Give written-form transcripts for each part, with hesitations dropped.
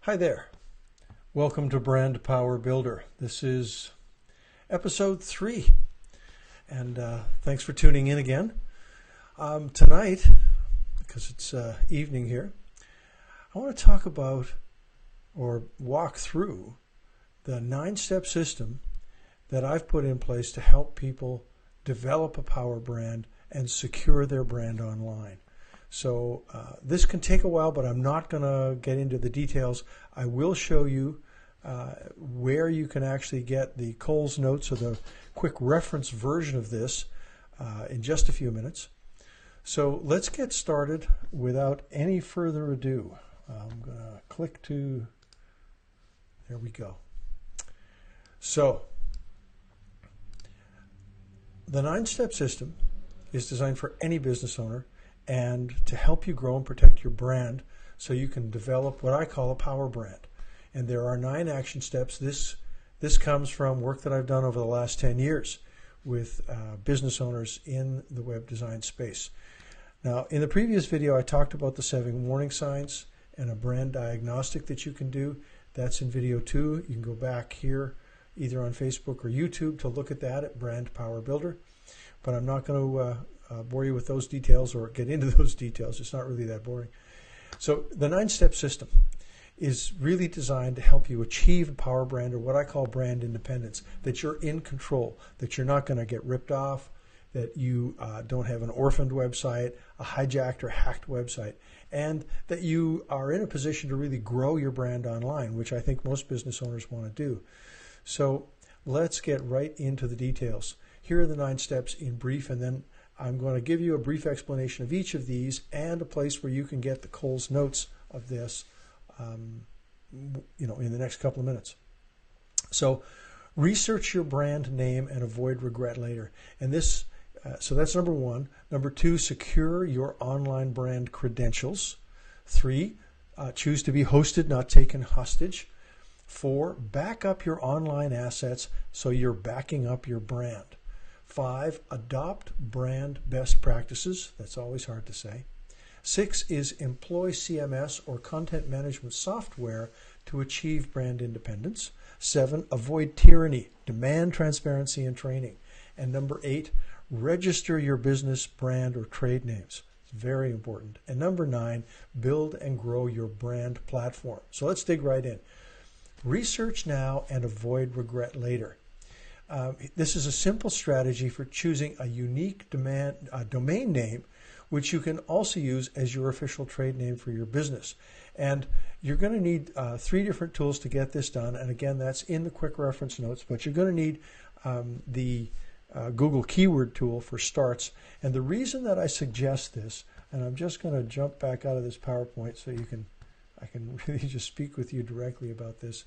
Hi there. Welcome to Brand Power Builder. This is episode 3, and thanks for tuning in again. Tonight, because it's evening here, I want to talk about or walk through the 9-step system that I've put in place to help people develop a power brand and secure their brand online. So this can take a while, but I'm not going to get into the details. I will show you where you can actually get the Coles Notes or the quick reference version of this in just a few minutes. So let's get started without any further ado. I'm going to click to, there we go. So the 9-step system is designed for any business owner and to help you grow and protect your brand so you can develop what I call a power brand. And there are 9 action steps. This comes from work that I've done over the last 10 years with business owners in the web design space. Now, in the previous video, I talked about the 7 warning signs and a brand diagnostic that you can do. That's in video 2. You can go back here either on Facebook or YouTube to look at that at Brand Power Builder. But I'm not going to bore you with those details or get into those details. It's not really that boring. So the 9-step system is really designed to help you achieve a power brand, or what I call brand independence, that you're in control, that you're not going to get ripped off, that you don't have an orphaned website, a hijacked or hacked website, and that you are in a position to really grow your brand online, which I think most business owners want to do. So let's get right into the details. Here are the 9 steps in brief, and then I'm going to give you a brief explanation of each of these and a place where you can get the Coles Notes of this, in the next couple of minutes. So research your brand name and avoid regret later. And this, so that's number 1. Number 2, secure your online brand credentials. 3, choose to be hosted, not taken hostage. 4, back up your online assets so you're backing up your brand. 5, adopt brand best practices. That's always hard to say. 6 is employ CMS or content management software to achieve brand independence. 7, avoid tyranny, demand transparency and training. And number 8, register your business brand or trade names. It's very important. And number 9, build and grow your brand platform. So let's dig right in. Research now and avoid regret later. This is a simple strategy for choosing a unique domain name, which you can also use as your official trade name for your business. And you're going to need 3 different tools to get this done. And again, that's in the quick reference notes, but you're going to need the Google keyword tool for starts. And the reason that I suggest this, and I'm just going to jump back out of this PowerPoint so I can really just speak with you directly about this.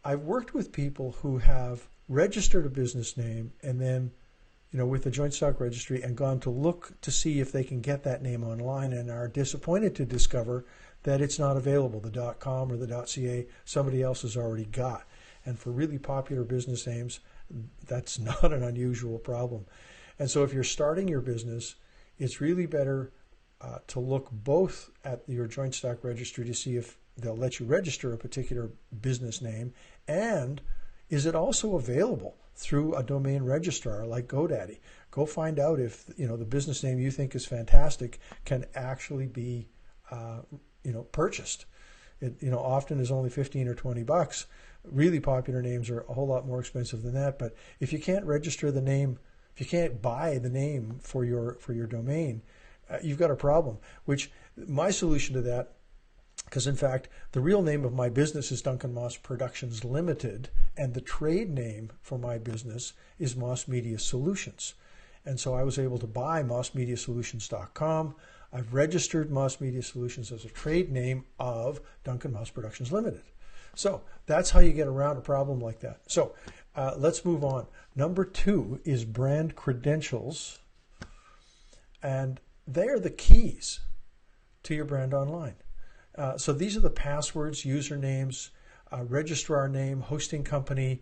I've worked with people who have registered a business name and then, with the joint stock registry, and gone to look to see if they can get that name online and are disappointed to discover that it's not available. The .com or the .ca, somebody else has already got. And for really popular business names, that's not an unusual problem. And so if you're starting your business, it's really better to look both at your joint stock registry to see if they'll let you register a particular business name, and is it also available through a domain registrar like GoDaddy. Go find out if the business name you think is fantastic can actually be purchased. It often is only 15 or 20 bucks. Really popular names are a whole lot more expensive than that. But if you can't register the name, if you can't buy the name for your domain, you've got a problem. Which my solution to that, because in fact the real name of my business is Duncan Moss Productions Limited, and the trade name for my business is Moss Media Solutions. And so I was able to buy mossmediasolutions.com. I've registered Moss Media Solutions as a trade name of Duncan Moss Productions Limited. So that's how you get around a problem like that. So let's move on. Number 2 is brand credentials, and they are the keys to your brand online. So these are the passwords, usernames, registrar name, hosting company,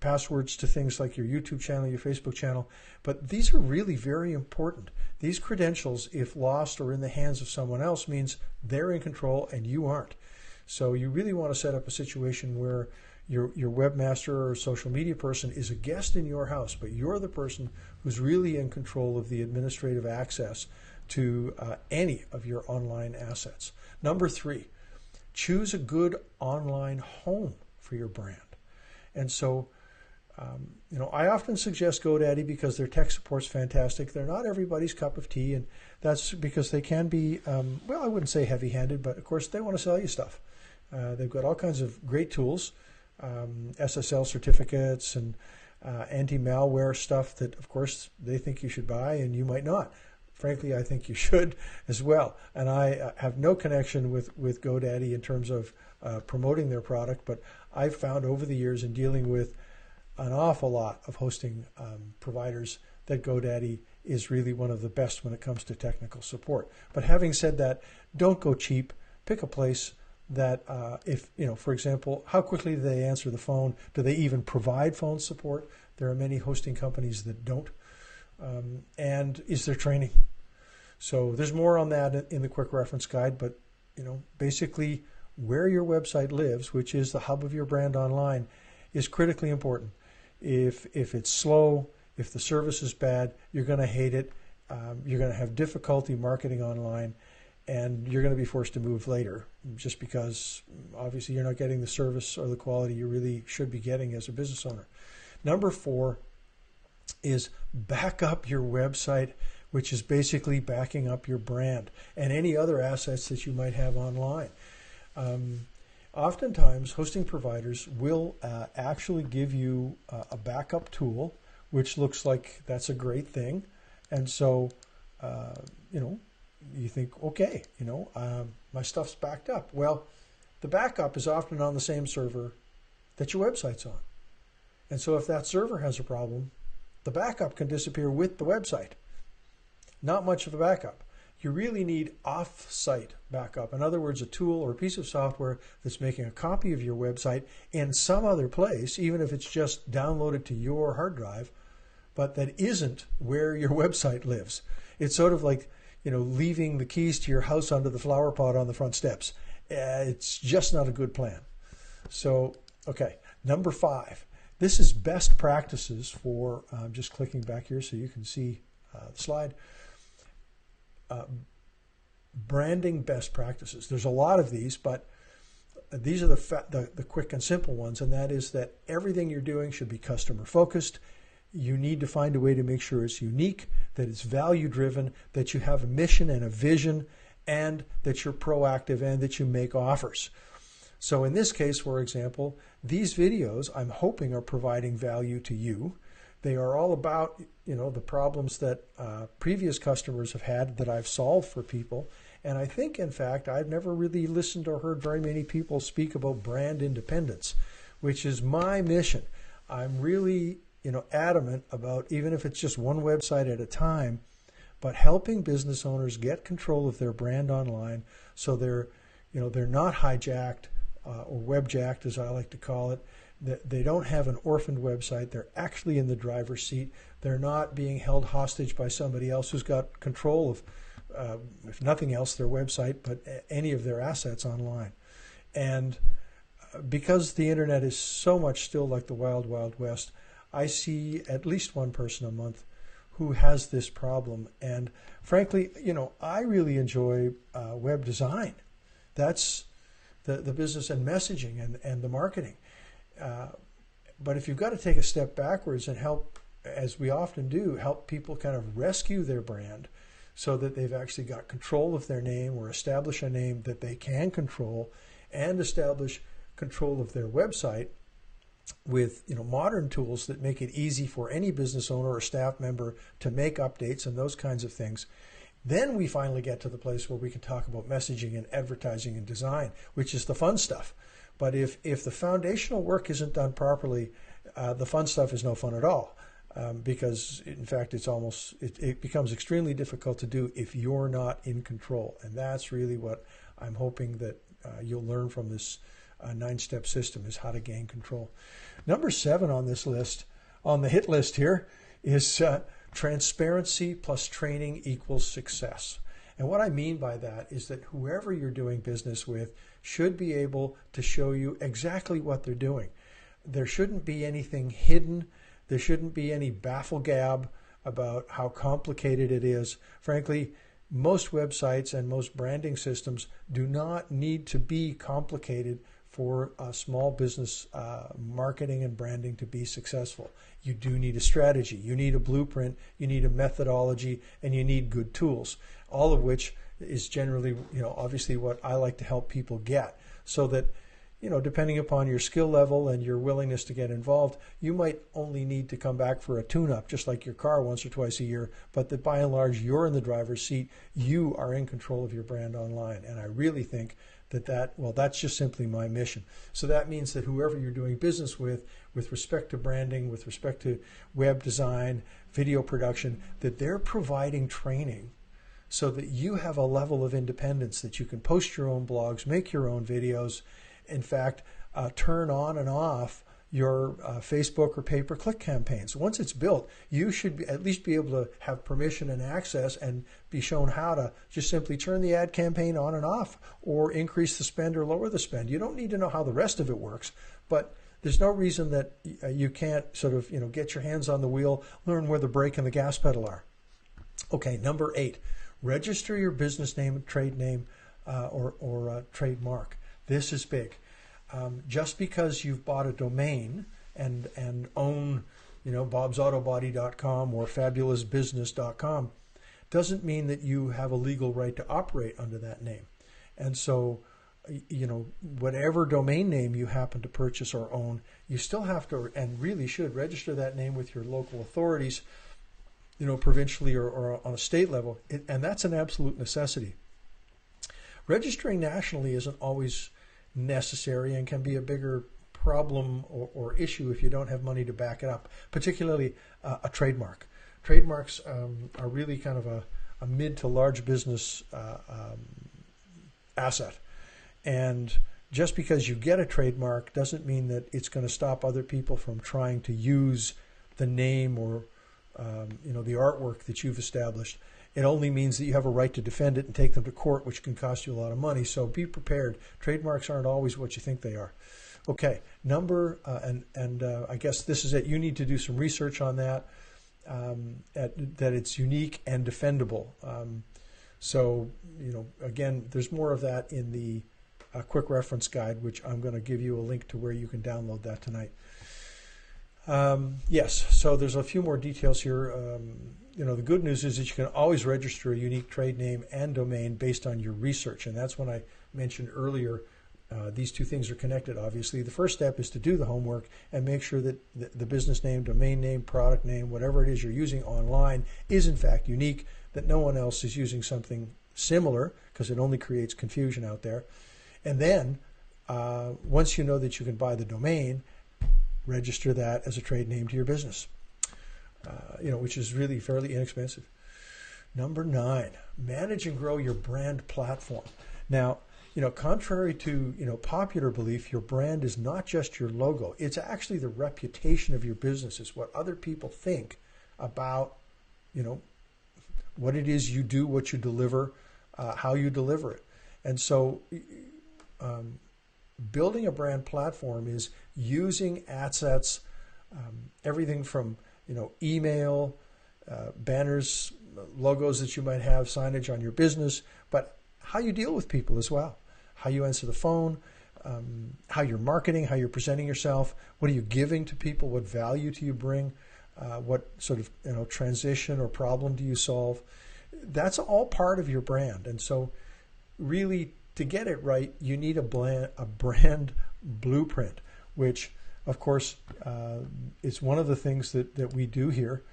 passwords to things like your YouTube channel, your Facebook channel. But these are really very important. These credentials, if lost or in the hands of someone else, means they're in control and you aren't. So you really want to set up a situation where your webmaster or social media person is a guest in your house, but you're the person who's really in control of the administrative access to any of your online assets. Number 3, choose a good online home for your brand. And so, I often suggest GoDaddy because their tech support's fantastic. They're not everybody's cup of tea, and that's because they can be, I wouldn't say heavy-handed, but of course they want to sell you stuff. They've got all kinds of great tools, SSL certificates and anti-malware stuff that, of course, they think you should buy and you might not. Frankly, I think you should as well. And I have no connection with GoDaddy in terms of promoting their product, but I've found over the years in dealing with an awful lot of hosting providers that GoDaddy is really one of the best when it comes to technical support. But having said that, don't go cheap. Pick a place that for example, how quickly do they answer the phone? Do they even provide phone support? There are many hosting companies that don't. And is there training? So there's more on that in the quick reference guide, but basically where your website lives, which is the hub of your brand online, is critically important. If it's slow, if the service is bad, you're going to hate it. You're going to have difficulty marketing online, and you're going to be forced to move later just because obviously you're not getting the service or the quality you really should be getting as a business owner. Number 4 is back up your website, which is basically backing up your brand and any other assets that you might have online. Oftentimes, hosting providers will actually give you a backup tool, which looks like that's a great thing. And so, you think, okay, my stuff's backed up. Well, the backup is often on the same server that your website's on. And so if that server has a problem, the backup can disappear with the website. Not much of a backup. You really need off-site backup. In other words, a tool or a piece of software that's making a copy of your website in some other place, even if it's just downloaded to your hard drive, but that isn't where your website lives. It's sort of like, leaving the keys to your house under the flower pot on the front steps. It's just not a good plan. So, okay, number 5. This is best practices for, just clicking back here so you can see the slide. Branding best practices. There's a lot of these, but these are the quick and simple ones, and that is that everything you're doing should be customer focused. You need to find a way to make sure it's unique, that it's value driven, that you have a mission and a vision, and that you're proactive and that you make offers. So in this case, for example, these videos I'm hoping are providing value to you. They are all about the problems that previous customers have had that I've solved for people. And I think, in fact, I've never really listened or heard very many people speak about brand independence, which is my mission. I'm really adamant about, even if it's just one website at a time, but helping business owners get control of their brand online so they're not hijacked or webjacked, as I like to call it. They don't have an orphaned website. They're actually in the driver's seat. They're not being held hostage by somebody else who's got control of, if nothing else, their website, but any of their assets online. And because the internet is so much still like the wild, wild west, I see at least one person a month who has this problem. And frankly, I really enjoy web design. That's the business and messaging and the marketing. But if you've got to take a step backwards and help, as we often do, help people kind of rescue their brand so that they've actually got control of their name or establish a name that they can control and establish control of their website with modern tools that make it easy for any business owner or staff member to make updates and those kinds of things, then we finally get to the place where we can talk about messaging and advertising and design, which is the fun stuff. But if the foundational work isn't done properly, the fun stuff is no fun at all, because in fact it becomes extremely difficult to do if you're not in control. And that's really what I'm hoping that you'll learn from this 9-step system is how to gain control. Number 7 on this list, on the hit list here, is transparency plus training equals success. And what I mean by that is that whoever you're doing business with should be able to show you exactly what they're doing. There shouldn't be anything hidden. There shouldn't be any baffle-gab about how complicated it is. Frankly, most websites and most branding systems do not need to be complicated for a small business marketing and branding to be successful. You do need a strategy, you need a blueprint, you need a methodology, and you need good tools, all of which is generally, obviously what I like to help people get, so that, depending upon your skill level and your willingness to get involved, you might only need to come back for a tune-up, just like your car once or twice a year, but that by and large, you're in the driver's seat, you are in control of your brand online. And I really think that's just simply my mission. So that means that whoever you're doing business with respect to branding, with respect to web design, video production, that they're providing training so that you have a level of independence, that you can post your own blogs, make your own videos, in fact, turn on and off your Facebook or pay-per-click campaigns. Once it's built, you should at least be able to have permission and access and be shown how to just simply turn the ad campaign on and off, or increase the spend or lower the spend. You don't need to know how the rest of it works, but there's no reason that you can't sort of get your hands on the wheel, learn where the brake and the gas pedal are. Okay, number 8, register your business name, trade name, or trademark. This is big. Just because you've bought a domain and own, bobsautobody.com or fabulousbusiness.com doesn't mean that you have a legal right to operate under that name. And so, whatever domain name you happen to purchase or own, you still have to, and really should, register that name with your local authorities, provincially or on a state level. And that's an absolute necessity. Registering nationally isn't always necessary and can be a bigger problem or issue if you don't have money to back it up, particularly a trademark. Trademarks are really kind of a mid to large business asset. And just because you get a trademark doesn't mean that it's going to stop other people from trying to use the name or the artwork that you've established. It only means that you have a right to defend it and take them to court, which can cost you a lot of money. So be prepared. Trademarks aren't always what you think they are. Okay, I guess this is it. You need to do some research on that, that it's unique and defendable. So, again, there's more of that in the quick reference guide, which I'm going to give you a link to where you can download that tonight. Yes, so there's a few more details here. The good news is that you can always register a unique trade name and domain based on your research. And that's when I mentioned earlier, these two things are connected, obviously. The first step is to do the homework and make sure that the business name, domain name, product name, whatever it is you're using online is in fact unique, that no one else is using something similar, because it only creates confusion out there. And then once you know that you can buy the domain, register that as a trade name to your business, which is really fairly inexpensive. Number 9, manage and grow your brand platform. Now, contrary to, popular belief, your brand is not just your logo. It's actually the reputation of your business. It's what other people think about, what it is you do, what you deliver, how you deliver it. And so building a brand platform is using assets, everything from email, banners, logos that you might have, signage on your business, but how you deal with people as well, how you answer the phone, how you're marketing, how you're presenting yourself, what are you giving to people, what value do you bring, what sort of transition or problem do you solve. That's all part of your brand. And so really, to get it right, you need a brand blueprint, which, of course, is one of the things that we do here,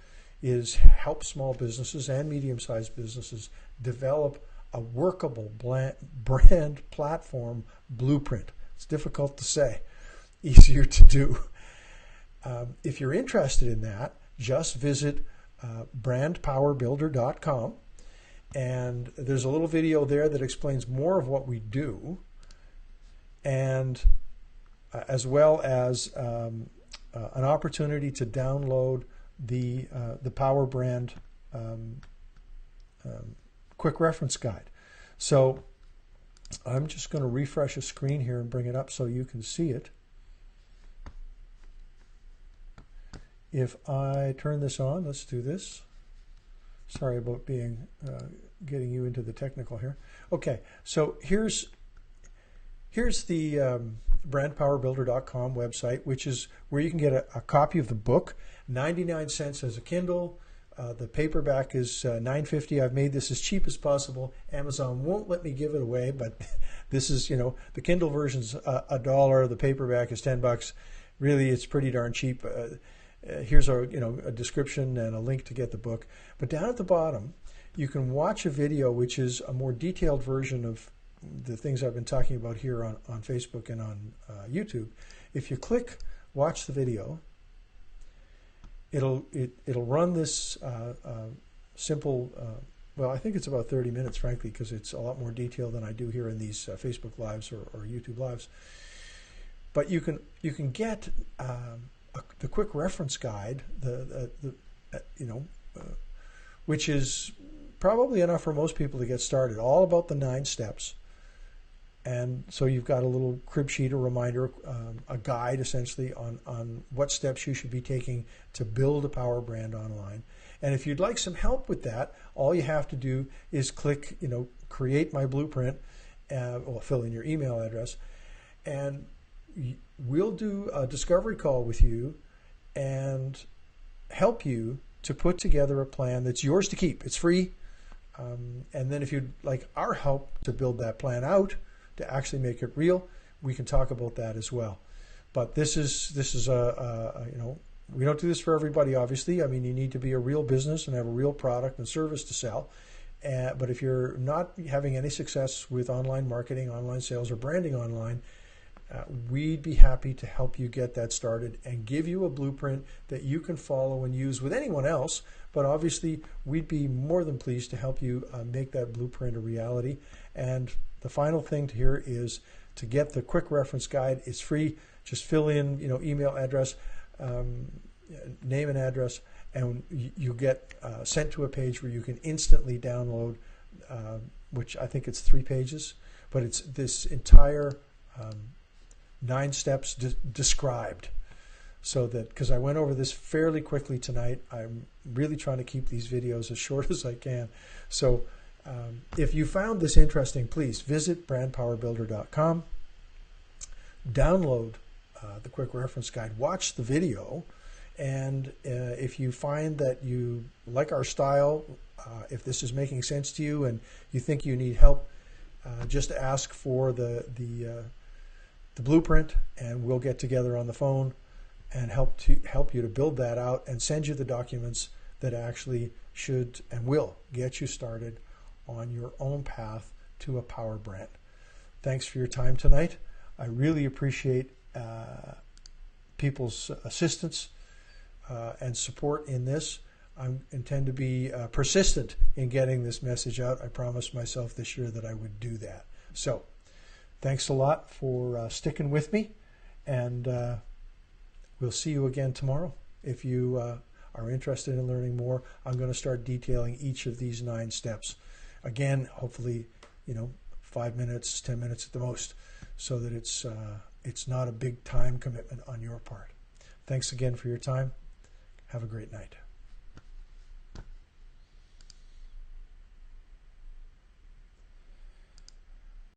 is help small businesses and medium-sized businesses develop a workable brand platform blueprint. It's difficult to say, easier to do. If you're interested in that, just visit brandpowerbuilder.com. And there's a little video there that explains more of what we do. And as well as an opportunity to download the Power Brand quick reference guide. So I'm just going to refresh a screen here and bring it up so you can see it. If I turn this on, let's do this. Sorry about being getting you into the technical here. Okay, so here's the brandpowerbuilder.com website, which is where you can get a copy of the book. 99 cents as a Kindle. The paperback is $9.50. I've made this as cheap as possible. Amazon won't let me give it away, but this is, the Kindle version's $1. The paperback is $10. Really, it's pretty darn cheap. Here's a description and a link to get the book. But down at the bottom, you can watch a video which is a more detailed version of the things I've been talking about here on Facebook and on YouTube. If you click watch the video, it'll run this simple, well, I think it's about 30 minutes, frankly, because it's a lot more detailed than I do here in these Facebook Lives or YouTube Lives. But you can get the quick reference guide, which is probably enough for most people to get started, all about the 9 steps. And so you've got a little crib sheet, a reminder, a guide essentially on what steps you should be taking to build a power brand online. And if you'd like some help with that, all you have to do is click, create my blueprint, fill in your email address, and we'll do a discovery call with you and help you to put together a plan that's yours to keep. It's free. And then if you'd like our help to build that plan out, to actually make it real, we can talk about that as well. But this is we don't do this for everybody, obviously. I mean, you need to be a real business and have a real product and service to sell. But if you're not having any success with online marketing, online sales, or branding online, we'd be happy to help you get that started and give you a blueprint that you can follow and use with anyone else. But obviously, we'd be more than pleased to help you make that blueprint a reality. And the final thing to here is to get the quick reference guide. It's free. Just fill in, email address, name and address, and you get sent to a page where you can instantly download, which I think it's 3 pages, but it's this entire 9 steps described. So that, because I went over this fairly quickly tonight, I'm really trying to keep these videos as short as I can. So if you found this interesting, please visit brandpowerbuilder.com, download the quick reference guide, watch the video, and if you find that you like our style, if this is making sense to you and you think you need help, just ask for the blueprint, and we'll get together on the phone and help you to build that out and send you the documents that actually should and will get you started on your own path to a power brand. Thanks for your time tonight. I really appreciate people's assistance and support in this. I intend to be persistent in getting this message out. I promised myself this year that I would do that. So thanks a lot for sticking with me, and we'll see you again tomorrow. If you are interested in learning more, I'm going to start detailing each of these 9 steps. Again, hopefully, 5 minutes, 10 minutes at the most, so that it's not a big time commitment on your part. Thanks again for your time. Have a great night.